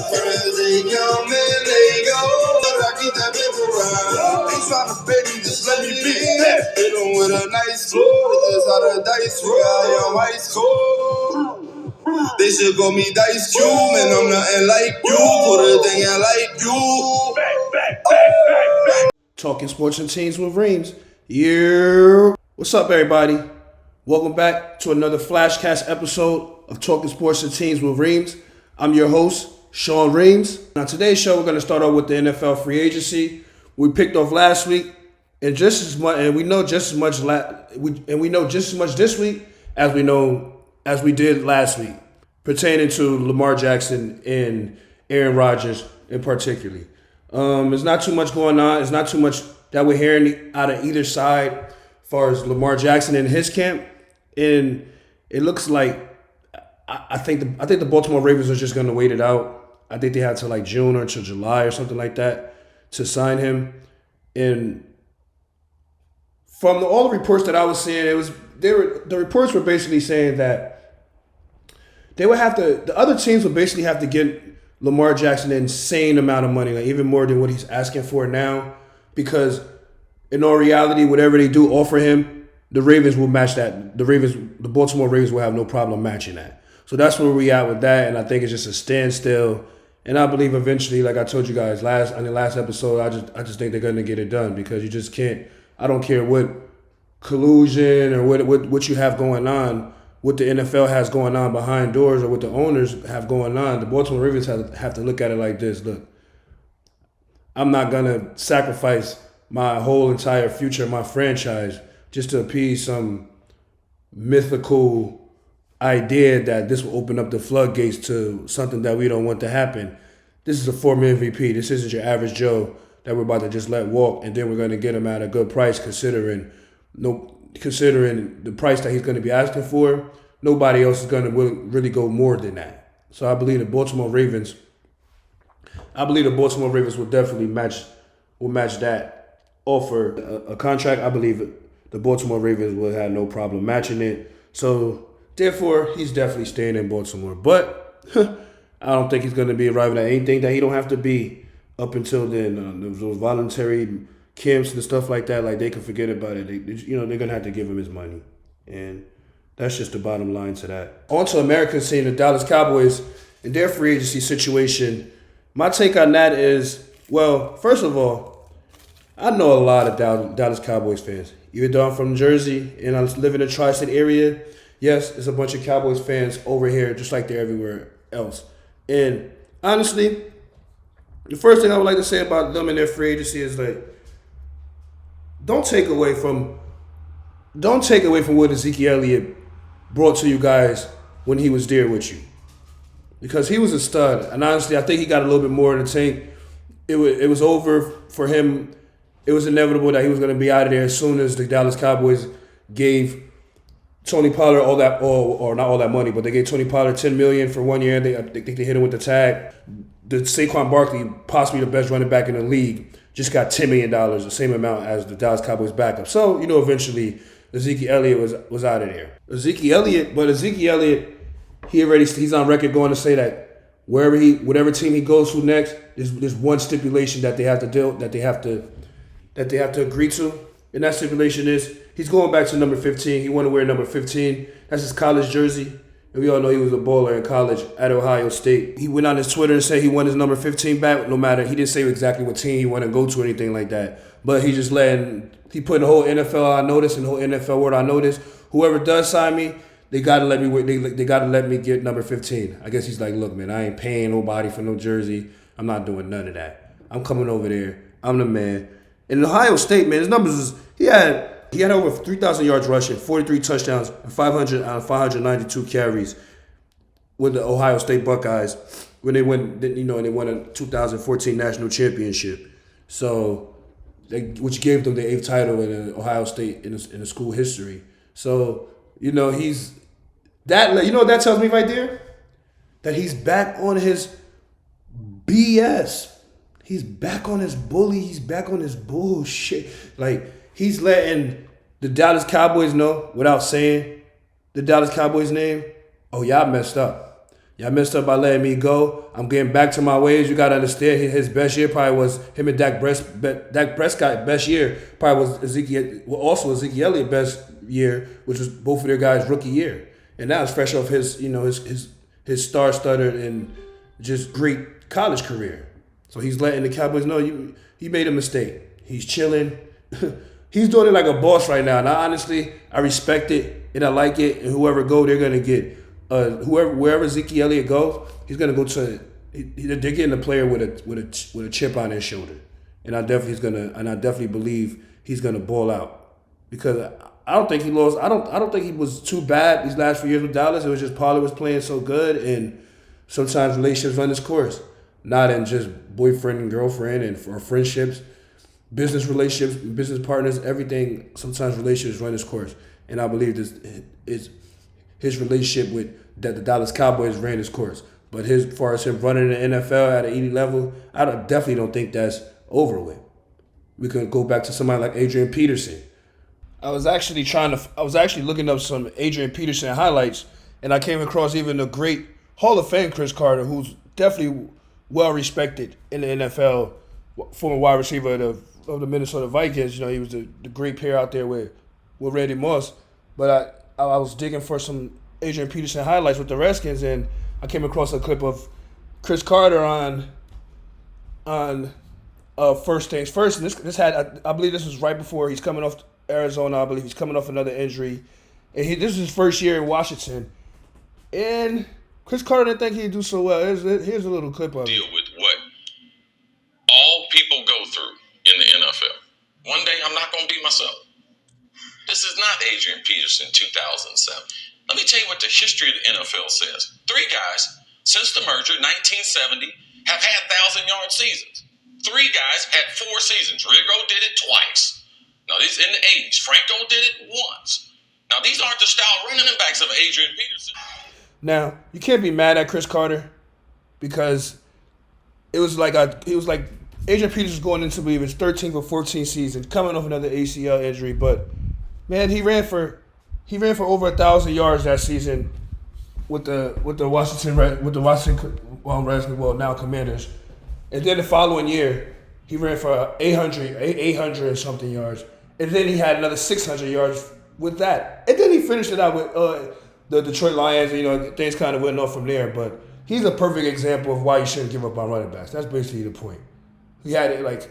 friends, they come and they go, but I keep that paper around. Ain't tryna baby, just let me be. Hit them with a nice flow, just how the dice roll. I am ice cold. They should call me Dice Cube, and I'm nothing like you. Put a thing in like you. Talking sports and teams with Reams. Yeah. What's up, everybody? Welcome back to another FlashCAst episode of Talking Sports and Teams with Reams. I'm your host, Sean Reams. Now, today's show, we're going to start off with the NFL free agency. We picked off last week, and just as much, and we know just as much, we know just as much this week as we did last week, pertaining to Lamar Jackson and Aaron Rodgers in particular. There's not too much going on. There's not too much that we're hearing out of either side as far as Lamar Jackson and his camp. And it looks like I think the Baltimore Ravens are just going to wait it out. I think they have to like June or to July or something like that to sign him. And from all the reports that I was seeing, the reports were basically saying that the other teams would basically have to get Lamar Jackson an insane amount of money, like even more than what he's asking for now, because in all reality, whatever they do offer him, the Ravens will match that. The Baltimore Ravens will have no problem matching that. So that's where we at with that, and I think it's just a standstill. And I believe eventually, like I told you guys on the last episode, I just think they're going to get it done, because you just can't. I don't care what collusion or what you have going on, what the NFL has going on behind doors, or what the owners have going on. The Baltimore Ravens have to look at it like this. Look, I'm not going to sacrifice my whole entire future of my franchise just to appease some mythical idea that this will open up the floodgates to something that we don't want to happen. This is a former MVP. This isn't your average Joe that we're about to just let walk, and then we're going to get him at a good price considering the price that he's going to be asking for. Nobody else is going to really go more than that. So I believe the Baltimore Ravens will definitely match that offer. A contract, I believe the Baltimore Ravens will have no problem matching it. So therefore, he's definitely staying in Baltimore. But I don't think he's going to be arriving at anything that he don't have to be up until then. Those voluntary camps and stuff like that, like they can forget about it. They're going to have to give him his money. And that's just the bottom line to that. On to American scene, the Dallas Cowboys and their free agency situation. My take on that is, well, first of all, I know a lot of Dallas Cowboys fans. Even though I'm from Jersey and I live in the tri-state area, yes, there's a bunch of Cowboys fans over here just like they're everywhere else. And honestly, the first thing I would like to say about them and their free agency is like, don't take away from what Ezekiel Elliott brought to you guys when he was there with you, because he was a stud. And honestly, I think he got a little bit more in the tank. It was over for him. It was inevitable that he was going to be out of there as soon as the Dallas Cowboys gave Tony Pollard all that, or not all that money, but they gave Tony Pollard $10 million for 1 year. I think they hit him with the tag. The Saquon Barkley, possibly the best running back in the league, just got $10 million, the same amount as the Dallas Cowboys backup. So, eventually Ezekiel Elliott was out of there. Ezekiel Elliott, he's on record going to say that whatever team he goes to next, there's one stipulation that they have to agree to, and that stipulation is he's going back to number 15. He want to wear number 15. That's his college jersey. And we all know he was a baller in college at Ohio State. He went on his Twitter and said he wanted his number 15 back, no matter, he didn't say exactly what team he wanted to go to or anything like that. But he put the whole NFL on notice and the whole NFL world on notice. Whoever does sign me, they gotta let me get number 15. I guess he's like, look, man, I ain't paying nobody for no jersey. I'm not doing none of that. I'm coming over there. I'm the man. In Ohio State, man, his numbers was he had over 3,000 yards rushing, 43 touchdowns, and 592 carries with the Ohio State Buckeyes when they won a 2014 national championship. So, which gave them the 8th title in Ohio State in the school history. So, he's that. You know what that tells me right there? That he's back on his BS. He's back on his bully. He's back on his bullshit. Like, he's letting the Dallas Cowboys know, without saying the Dallas Cowboys name, oh, y'all messed up. Y'all messed up by letting me go. I'm getting back to my ways. You got to understand his best year probably was him and Dak Prescott best year probably was Ezekiel Elliott's best year, which was both of their guys' rookie year. And that was fresh off his star-studded and just great college career. So he's letting the Cowboys know he made a mistake. He's chilling. He's doing it like a boss right now. And I respect it and I like it. And whoever go, they're gonna get wherever Zeke Elliott goes, he's gonna go to. They're getting a player with a chip on his shoulder, and I definitely believe he's gonna ball out because I don't think he lost. I don't think he was too bad these last few years with Dallas. It was just Pollard was playing so good, and sometimes relationships run its course, not in just boyfriend and girlfriend or friendships, business relationships, business partners, everything. Sometimes relationships run its course, and I believe this is his relationship with the Dallas Cowboys ran its course. But as far as him running the NFL at an elite level, I definitely don't think that's over with. We could go back to somebody like Adrian Peterson. I was actually looking up some Adrian Peterson highlights, and I came across even the great Hall of Fame Chris Carter, who's definitely well respected in the NFL, former wide receiver of the Minnesota Vikings. You know, he was the great pair out there with Randy Moss. But I was digging for some Adrian Peterson highlights with the Redskins, and I came across a clip of Chris Carter on First Things First, and this had I believe this was right before he's coming off Arizona. I believe he's coming off another injury, and this is his first year in Washington, and Chris Carter didn't think he'd do so well. Here's a little clip of it. Deal with what all people go through in the NFL. One day I'm not going to be myself. This is not Adrian Peterson 2007. Let me tell you what the history of the NFL says. 3 guys, since the merger, 1970, have had 1,000-yard seasons. 3 guys had 4 seasons. Rigo did it twice. Now, this in the 80s. Franco did it once. Now, these aren't the style running backs of Adrian Peterson. Now, you can't be mad at Chris Carter because it was like Adrian Peterson going into his 13th or 14th season, coming off another ACL injury, but man, he ran for over 1,000 yards that season with the Washington Redskins, well now Commanders, and then the following year he ran for 800 and something yards, and then he had another 600 yards with that, and then he finished it out with the Detroit Lions. You know, things kind of went off from there, but he's a perfect example of why you shouldn't give up on running backs. That's basically the point. He had it a lot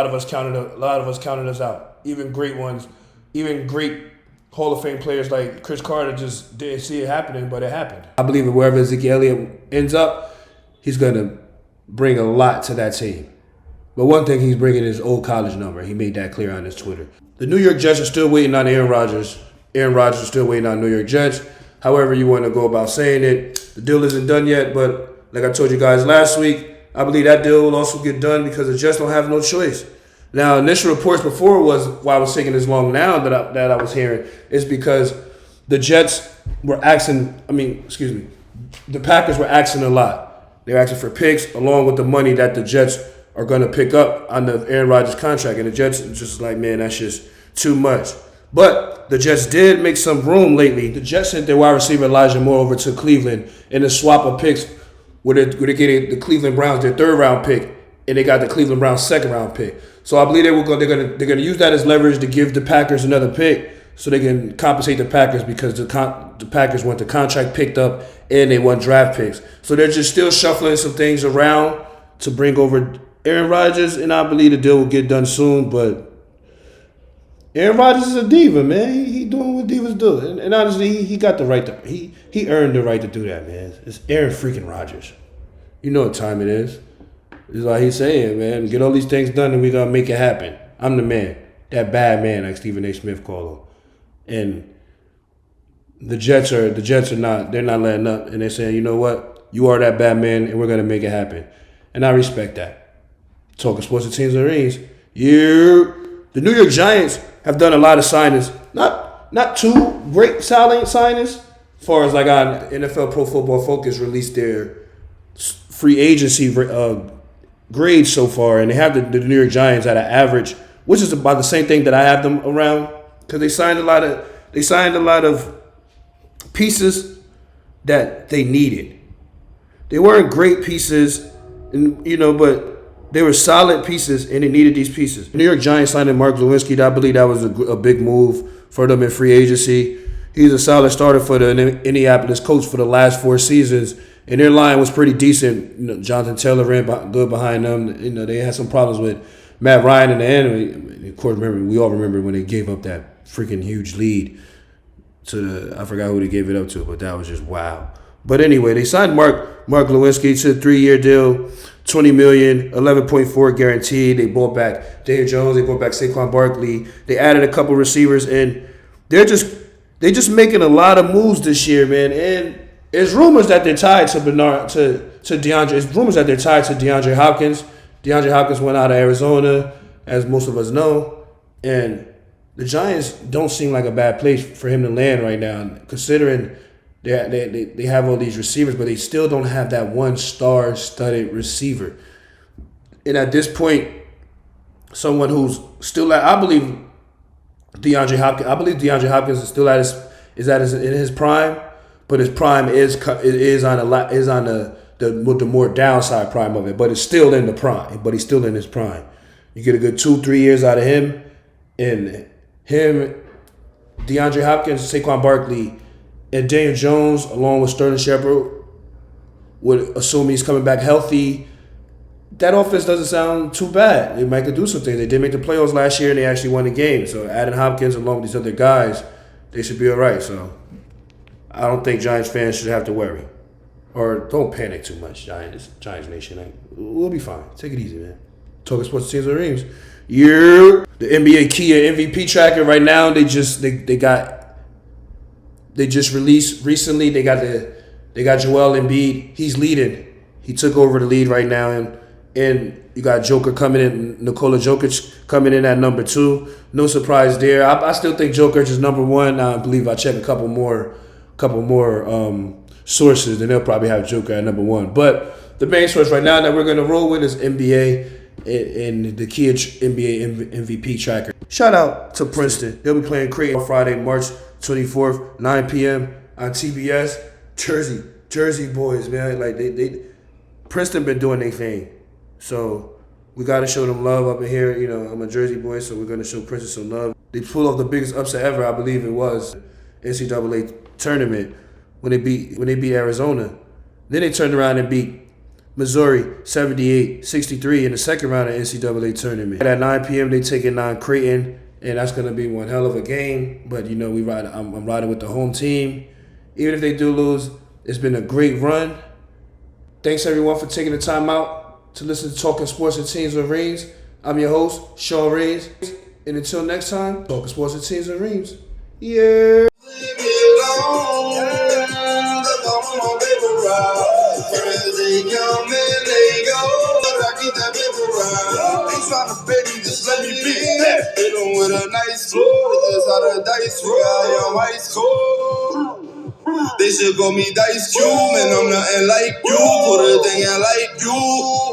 of us counted us out, even great ones. Even great Hall of Fame players like Chris Carter just didn't see it happening, but it happened. I believe that wherever Ezekiel Elliott ends up, he's going to bring a lot to that team. But one thing he's bringing is old college number. He made that clear on his Twitter. The New York Jets are still waiting on Aaron Rodgers. Aaron Rodgers is still waiting on New York Jets. However you want to go about saying it, the deal isn't done yet. But like I told you guys last week, I believe that deal will also get done because the Jets don't have no choice. Now, initial reports before was why I was taking this long now that I was hearing is because the Jets were the Packers were asking a lot. They were asking for picks along with the money that the Jets are going to pick up on the Aaron Rodgers contract. And the Jets are just like, man, that's just too much. But the Jets did make some room lately. The Jets sent their wide receiver Elijah Moore over to Cleveland in a swap of picks where they're getting the Cleveland Browns their 3rd round pick, and they got the Cleveland Browns 2nd round pick. So I believe they're gonna use that as leverage to give the Packers another pick, so they can compensate the Packers because the Packers want the contract picked up and they want draft picks. So they're just still shuffling some things around to bring over Aaron Rodgers, and I believe the deal will get done soon. But Aaron Rodgers is a diva, man. He doing what divas do, and honestly, he got the right to he earned the right to do that, man. It's Aaron freaking Rodgers. You know what time it is. It's like he's saying, man, get all these things done and we're going to make it happen. I'm the man. That bad man, like Stephen A. Smith called him. And the Jets are not letting up. And they're saying, you know what? You are that bad man and we're going to make it happen. And I respect that. Talking sports and teams and rings. The New York Giants have done a lot of signings. Not too great signings. As far as like on NFL Pro Football Focus released their free agency grades so far, and they have the New York Giants at an average, which is about the same thing that I have them around, because they signed a lot of pieces that they needed. They weren't great pieces, and but they were solid pieces, and they needed these pieces. New York Giants signed Mark Lewinsky. I believe that was a big move for them in free agency. He's a solid starter for the Indianapolis Colts for the last 4 seasons, and their line was pretty decent. Jonathan Taylor ran good behind them. They had some problems with Matt Ryan in the end. Of course, we all remember when they gave up that freaking huge lead to I forgot who they gave it up to, but that was just wow. But anyway, they signed Mark Lewinsky to a 3-year deal, $20 million, 11.4 guaranteed. They brought back Daniel Jones. They brought back Saquon Barkley. They added a couple receivers, and they just making a lot of moves this year, man. And it's rumors that they're tied to DeAndre. It's rumors that they're tied to DeAndre Hopkins. DeAndre Hopkins went out of Arizona, as most of us know, and the Giants don't seem like a bad place for him to land right now, considering they have all these receivers, but they still don't have that one star-studded receiver. And at this point, someone who's still I believe DeAndre Hopkins is still in his prime, but his prime is on the more downside prime of it, but it's still in the prime. But he's still in his prime. You get a good 2-3 years out of him, and DeAndre Hopkins, Saquon Barkley, and Daniel Jones, along with Sterling Shepard, would assume he's coming back healthy. That offense doesn't sound too bad. They might could do some things. They did make the playoffs last year, and they actually won the game. So adding Hopkins along with these other guys, they should be all right. So I don't think Giants fans should have to worry. Or don't panic too much, Giants Nation. We'll be fine. Take it easy, man. Talking sports teams with Reams. Yeah. The NBA Kia MVP tracker right now, they just released recently. They got Joel Embiid. He's leading. He took over the lead right now, and you got Joker coming in, Nikola Jokic coming in at number 2. No surprise there. I still think Jokic is number 1. I believe I checked a couple more sources, and they'll probably have Joker at number 1. But the main source right now that we're gonna roll with is NBA and the Kia NBA MVP tracker. Shout out to Princeton. They'll be playing Creighton Friday, March 24th, 9 p.m. on TBS. Jersey boys, man. Like they Princeton been doing their thing. So we got to show them love up in here. I'm a Jersey boy, so we're going to show Princeton some love. They pulled off the biggest upset ever, I believe it was, NCAA tournament when they beat Arizona. Then they turned around and beat Missouri 78-63 in the second round of NCAA tournament. At 9 p.m., they taking on Creighton, and that's going to be one hell of a game. But, I'm riding with the home team. Even if they do lose, it's been a great run. Thanks, everyone, for taking the time out to listen to Talking Sports and Teams with Reams. I'm your host, Sean Reams. And until next time, Talking Sports and Teams with Reams. Yeah. Just let me be. Hit them with a nice floor. Just how the dice roll. I am ice cold. They should call me Dice Cube, and I'm nothing like you. Put a thing in like you.